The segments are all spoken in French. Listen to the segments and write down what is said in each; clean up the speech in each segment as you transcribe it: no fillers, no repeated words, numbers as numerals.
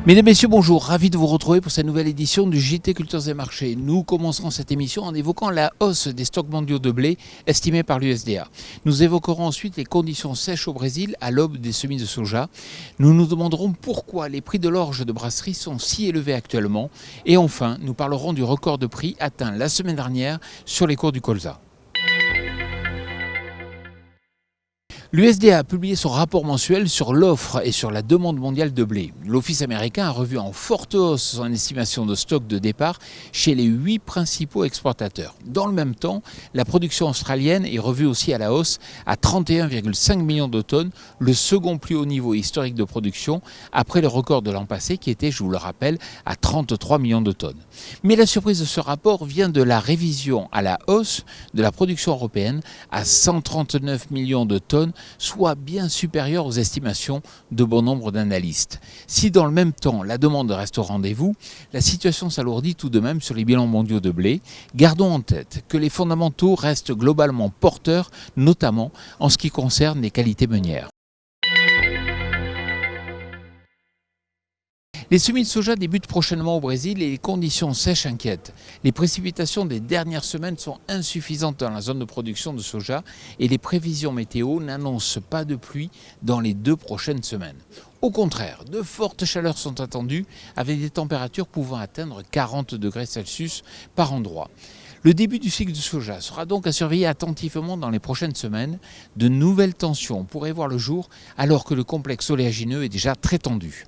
Mesdames, Messieurs, bonjour, ravi de vous retrouver pour cette nouvelle édition du JT Cultures et Marchés. Nous commencerons cette émission en évoquant la hausse des stocks mondiaux de blé estimés par l'USDA. Nous évoquerons ensuite les conditions sèches au Brésil à l'aube des semis de soja. Nous nous demanderons pourquoi les prix de l'orge de brasserie sont si élevés actuellement. Et enfin, nous parlerons du record de prix atteint la semaine dernière sur les cours du colza. L'USDA a publié son rapport mensuel sur l'offre et sur la demande mondiale de blé. L'Office américain a revu en forte hausse son estimation de stock de départ chez les 8 principaux exportateurs. Dans le même temps, la production australienne est revue aussi à la hausse à 31,5 millions de tonnes, le second plus haut niveau historique de production après le record de l'an passé qui était, je vous le rappelle, à 33 millions de tonnes. Mais la surprise de ce rapport vient de la révision à la hausse de la production européenne à 139 millions de tonnes, soit bien supérieur aux estimations de bon nombre d'analystes. Si dans le même temps la demande reste au rendez-vous, la situation s'alourdit tout de même sur les bilans mondiaux de blé. Gardons en tête que les fondamentaux restent globalement porteurs, notamment en ce qui concerne les qualités meunières. Les semis de soja débutent prochainement au Brésil et les conditions sèches inquiètent. Les précipitations des dernières semaines sont insuffisantes dans la zone de production de soja et les prévisions météo n'annoncent pas de pluie dans les 2 prochaines semaines. Au contraire, de fortes chaleurs sont attendues avec des températures pouvant atteindre 40 degrés Celsius par endroit. Le début du cycle du soja sera donc à surveiller attentivement dans les prochaines semaines. De nouvelles tensions pourraient voir le jour alors que le complexe oléagineux est déjà très tendu.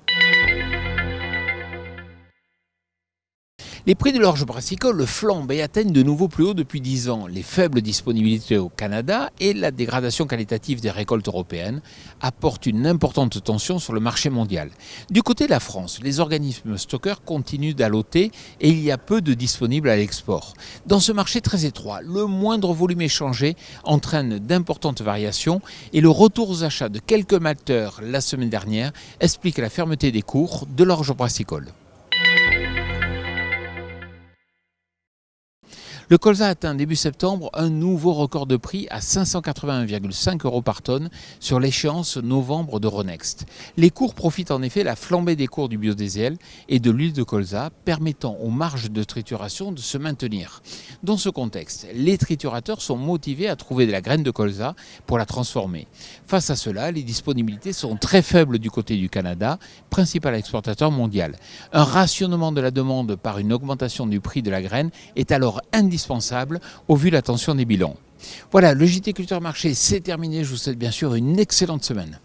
Les prix de l'orge brassicole flambent et atteignent de nouveau plus haut depuis 10 ans. Les faibles disponibilités au Canada et la dégradation qualitative des récoltes européennes apportent une importante tension sur le marché mondial. Du côté de la France, les organismes stockeurs continuent d'alloter et il y a peu de disponibles à l'export. Dans ce marché très étroit, le moindre volume échangé entraîne d'importantes variations et le retour aux achats de quelques malteurs la semaine dernière explique la fermeté des cours de l'orge brassicole. Le colza atteint début septembre un nouveau record de prix à 581,5 € par tonne sur l'échéance novembre d'Euronext. Les cours profitent en effet de la flambée des cours du biodiesel et de l'huile de colza, permettant aux marges de trituration de se maintenir. Dans ce contexte, les triturateurs sont motivés à trouver de la graine de colza pour la transformer. Face à cela, les disponibilités sont très faibles du côté du Canada, principal exportateur mondial. Un rationnement de la demande par une augmentation du prix de la graine est alors indispensable au vu de la tension des bilans. Voilà, le JT Culture Marché, c'est terminé. Je vous souhaite bien sûr une excellente semaine.